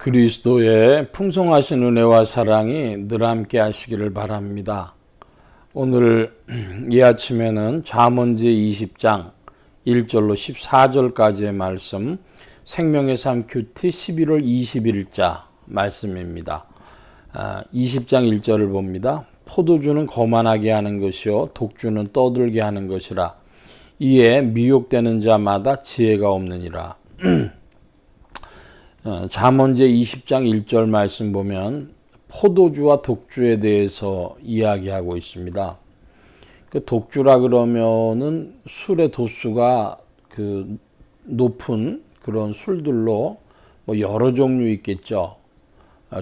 그리스도의 풍성하신 은혜와 사랑이 늘 함께 하시기를 바랍니다. 오늘 이 아침에는 잠언지 20장 1절로 14절까지의 말씀, 생명의 삶 큐티 11월 21일자 말씀입니다. 20장 1절을 봅니다. 포도주는 거만하게 하는 것이요 독주는 떠들게 하는 것이라. 이에 미혹되는 자마다 지혜가 없느니라. 잠언지 20장 1절 말씀 보면 포도주와 독주에 대해서 이야기하고 있습니다. 그 독주라 그러면은 술의 도수가 높은 그런 술들로 여러 종류 있겠죠.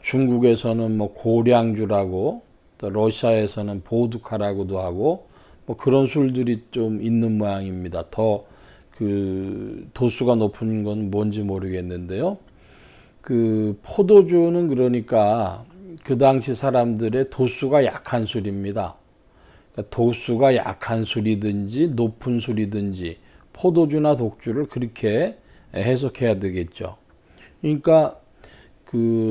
중국에서는 고량주라고, 또 러시아에서는 보드카라고도 하고 그런 술들이 좀 있는 모양입니다. 더 도수가 높은 건 뭔지 모르겠는데요. 포도주는 그러니까 그 당시 사람들의 도수가 약한 술입니다. 그러니까 도수가 약한 술이든지 높은 술이든지 포도주나 독주를 그렇게 해석해야 되겠죠. 그러니까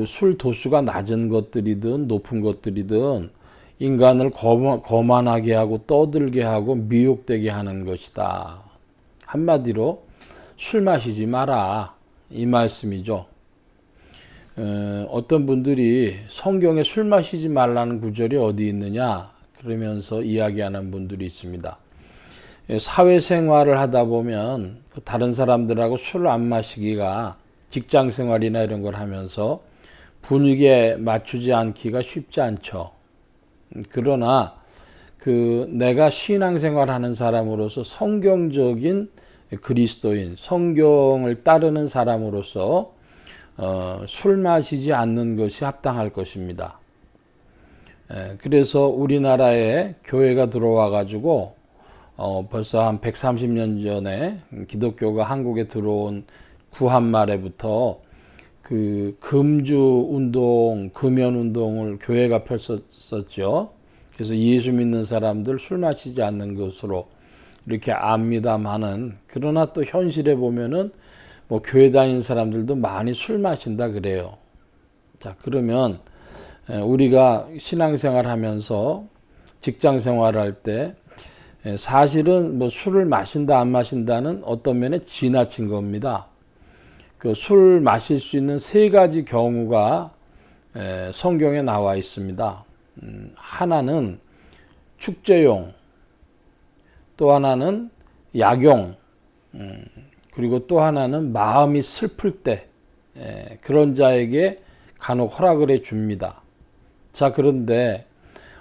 술 도수가 낮은 것들이든 높은 것들이든 인간을 거만하게 하고 떠들게 하고 미혹되게 하는 것이다. 한마디로 술 마시지 마라, 이 말씀이죠. 어떤 분들이 성경에 술 마시지 말라는 구절이 어디 있느냐 그러면서 이야기하는 분들이 있습니다. 사회생활을 하다 보면 다른 사람들하고 술을 안 마시기가, 직장생활이나 이런 걸 하면서 분위기에 맞추지 않기가 쉽지 않죠. 그러나 내가 신앙생활하는 사람으로서 성경적인 그리스도인, 성경을 따르는 사람으로서 술 마시지 않는 것이 합당할 것입니다. 그래서 우리나라에 교회가 들어와 가지고 벌써 한 130년 전에 기독교가 한국에 들어온 구한 말에부터 금주 운동, 금연 운동을 교회가 펼쳤었죠. 그래서 예수 믿는 사람들 술 마시지 않는 것으로 이렇게 압니다마는, 그러나 또 현실에 보면은 교회 다니는 사람들도 많이 술 마신다 그래요. 자, 그러면 우리가 신앙생활 하면서 직장생활 할 때 사실은 술을 마신다 안 마신다는 어떤 면에 지나친 겁니다. 술 마실 수 있는 세 가지 경우가 성경에 나와 있습니다. 하나는 축제용, 또 하나는 약용, 그리고 또 하나는 마음이 슬플 때 그런 자에게 간혹 허락을 해 줍니다. 자, 그런데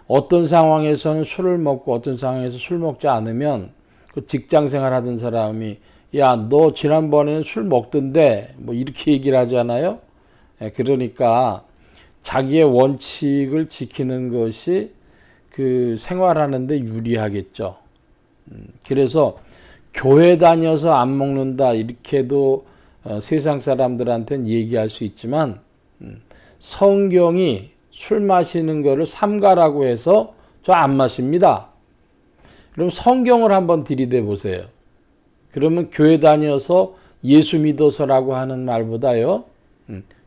어떤 상황에서는 술을 먹고 어떤 상황에서 술 먹지 않으면 직장생활 하던 사람이 야, 너 지난번에는 술 먹던데 이렇게 얘기를 하잖아요. 그러니까 자기의 원칙을 지키는 것이 생활하는 데 유리하겠죠. 그래서 교회 다녀서 안 먹는다 이렇게도 세상 사람들한테는 얘기할 수 있지만, 성경이 술 마시는 거를 삼가라고 해서 저 안 마십니다. 그럼 성경을 한번 들이대 보세요. 그러면 교회 다녀서 예수 믿어서라고 하는 말보다요,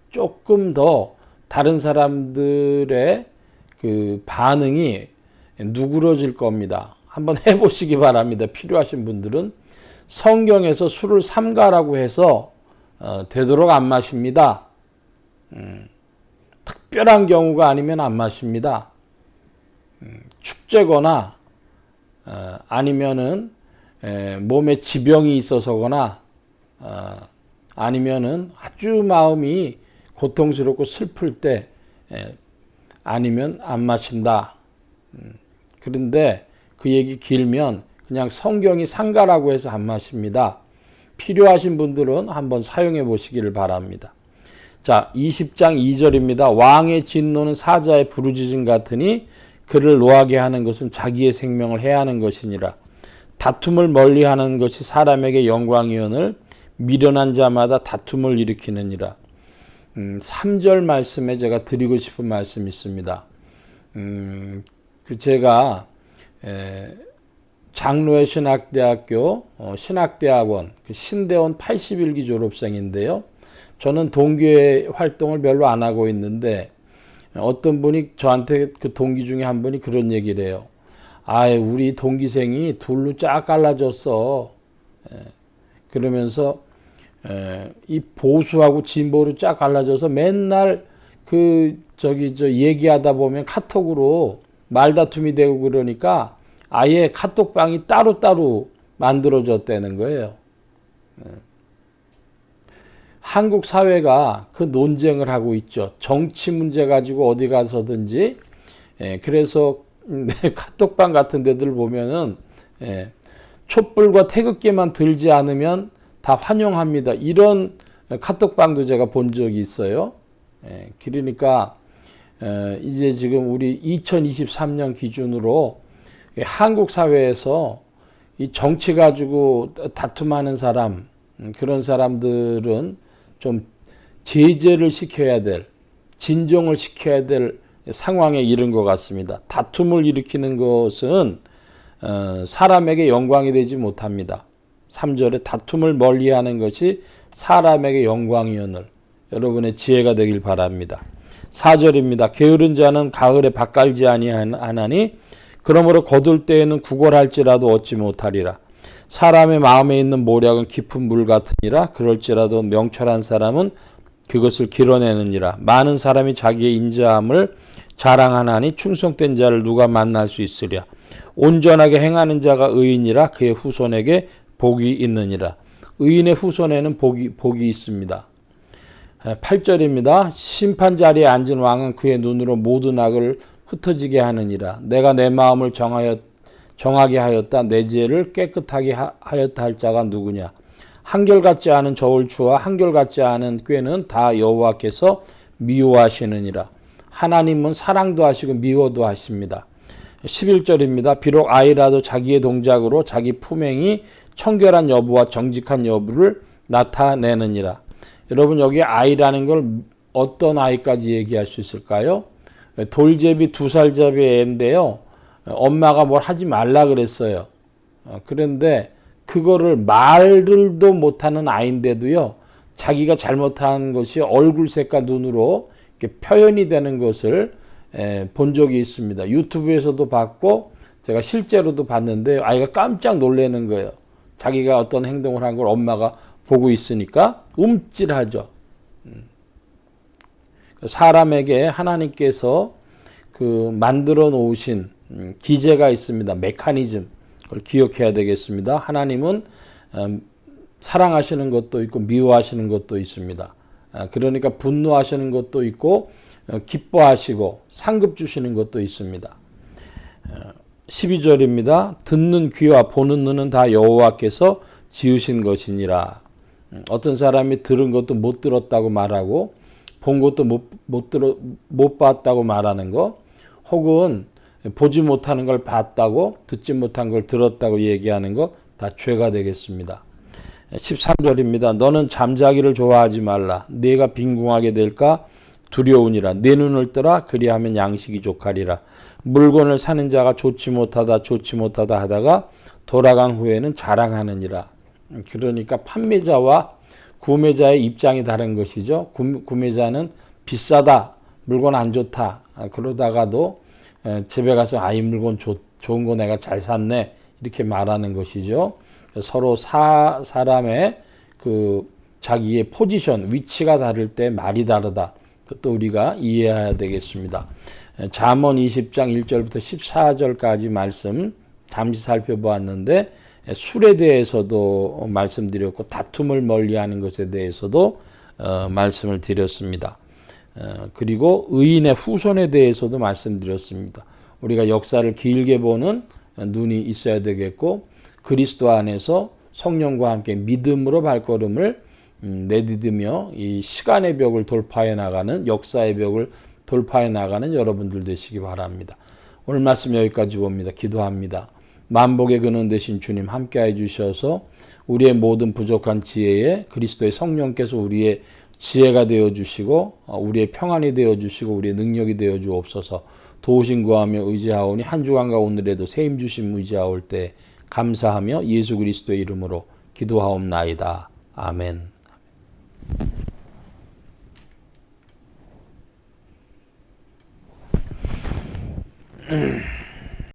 조금 더 다른 사람들의 반응이 누그러질 겁니다. 한번 해보시기 바랍니다. 필요하신 분들은. 성경에서 술을 삼가라고 해서 되도록 안 마십니다. 특별한 경우가 아니면 안 마십니다. 축제거나 아니면은 몸에 지병이 있어서거나 아니면은 아주 마음이 고통스럽고 슬플 때 아니면 안 마신다. 그런데 그 얘기 길면 그냥 성경이 상가라고 해서 안 마십니다. 필요하신 분들은 한번 사용해 보시기를 바랍니다. 자, 20장 2절입니다. 왕의 진노는 사자의 부르짖음 같으니 그를 노하게 하는 것은 자기의 생명을 해하는 것이니라. 다툼을 멀리하는 것이 사람에게 영광이오늘 미련한 자마다 다툼을 일으키느니라. 3절 말씀에 제가 드리고 싶은 말씀이 있습니다. 제가 장로의 신학대학교 신학대학원 신대원 81기 졸업생인데요. 저는 동교회 활동을 별로 안 하고 있는데 어떤 분이 저한테 그 동기 중에 한 분이 그런 얘기를 해요. 우리 동기생이 둘로 쫙 갈라졌어. 그러면서 이 보수하고 진보로 쫙 갈라져서 맨날 얘기하다 보면 카톡으로 말다툼이 되고 그러니까 아예 카톡방이 따로따로 만들어졌다는 거예요. 한국 사회가 그 논쟁을 하고 있죠. 정치 문제 가지고 어디 가서든지. 그래서 카톡방 같은 데들 보면은 촛불과 태극기만 들지 않으면 다 환영합니다. 이런 카톡방도 제가 본 적이 있어요. 그러니까 이제 지금 우리 2023년 기준으로 한국 사회에서 이 정치 가지고 다툼하는 사람, 그런 사람들은 좀 제재를 시켜야 될, 진정을 시켜야 될 상황에 이른 것 같습니다. 다툼을 일으키는 것은 사람에게 영광이 되지 못합니다. 3절에 다툼을 멀리하는 것이 사람에게 영광이오늘 여러분의 지혜가 되길 바랍니다. 4절입니다. 게으른 자는 가을에 밭갈지 아니하나니 그러므로 거둘 때에는 구걸할지라도 얻지 못하리라. 사람의 마음에 있는 모략은 깊은 물 같으니라. 그럴지라도 명철한 사람은 그것을 길어내느니라. 많은 사람이 자기의 인자함을 자랑하나니 충성된 자를 누가 만날 수 있으랴. 온전하게 행하는 자가 의인이라. 그의 후손에게 복이 있느니라. 의인의 후손에는 복이 있습니다. 8절입니다. 심판 자리에 앉은 왕은 그의 눈으로 모든 악을 흩어지게 하느니라. 내가 내 마음을 정하게 하였다. 내 죄를 깨끗하게 하였다 할 자가 누구냐. 한결같지 않은 저울추와 한결같지 않은 꾀는 다 여호와께서 미워하시느니라. 하나님은 사랑도 하시고 미워도 하십니다. 11절입니다. 비록 아이라도 자기의 동작으로 자기 품행이 청결한 여부와 정직한 여부를 나타내느니라. 여러분 여기 아이라는 걸 어떤 아이까지 얘기할 수 있을까요? 돌제비 2살잡이 애인데요. 엄마가 뭘 하지 말라 그랬어요. 그런데 그거를 말을도 못하는 아이인데도요. 자기가 잘못한 것이 얼굴색과 눈으로 이렇게 표현이 되는 것을 본 적이 있습니다. 유튜브에서도 봤고 제가 실제로도 봤는데 아이가 깜짝 놀라는 거예요. 자기가 어떤 행동을 한 걸 엄마가 보고 있으니까 움찔하죠. 사람에게 하나님께서 만들어 놓으신 기제가 있습니다. 메커니즘. 그걸 기억해야 되겠습니다. 하나님은 사랑하시는 것도 있고 미워하시는 것도 있습니다. 그러니까 분노하시는 것도 있고 기뻐하시고 상급 주시는 것도 있습니다. 12절입니다. 듣는 귀와 보는 눈은 다 여호와께서 지으신 것이니라. 어떤 사람이 들은 것도 못 들었다고 말하고 본 것도 못 봤다고 말하는 거, 혹은 보지 못하는 걸 봤다고 듣지 못한 걸 들었다고 얘기하는 거 다 죄가 되겠습니다. 13절입니다. 너는 잠자기를 좋아하지 말라. 네가 빈궁하게 될까 두려우니라. 내 눈을 떠라. 그리하면 양식이 족하리라. 물건을 사는 자가 좋지 못하다 하다가 돌아간 후에는 자랑하느니라. 그러니까 판매자와 구매자의 입장이 다른 것이죠. 구매자는 비싸다, 물건 안 좋다, 그러다가도 집에 가서 이 물건 좋은 거 내가 잘 샀네 이렇게 말하는 것이죠. 서로 사람의 자기의 포지션, 위치가 다를 때 말이 다르다. 그것도 우리가 이해해야 되겠습니다. 잠언 20장 1절부터 14절까지 말씀 잠시 살펴보았는데 술에 대해서도 말씀드렸고 다툼을 멀리하는 것에 대해서도 말씀을 드렸습니다. 그리고 의인의 후손에 대해서도 말씀드렸습니다. 우리가 역사를 길게 보는 눈이 있어야 되겠고 그리스도 안에서 성령과 함께 믿음으로 발걸음을 내디디며 이 시간의 벽을 돌파해 나가는, 역사의 벽을 돌파해 나가는 여러분들 되시기 바랍니다. 오늘 말씀 여기까지 봅니다. 기도합니다. 만복의 근원 되신 주님 함께해 주셔서 우리의 모든 부족한 지혜에 그리스도의 성령께서 우리의 지혜가 되어 주시고 우리의 평안이 되어 주시고 우리의 능력이 되어 주옵소서. 도우신 구하며 의지하오니 한 주간과 오늘에도 세임 주심 의지하올 때 감사하며 예수 그리스도의 이름으로 기도하옵나이다. 아멘.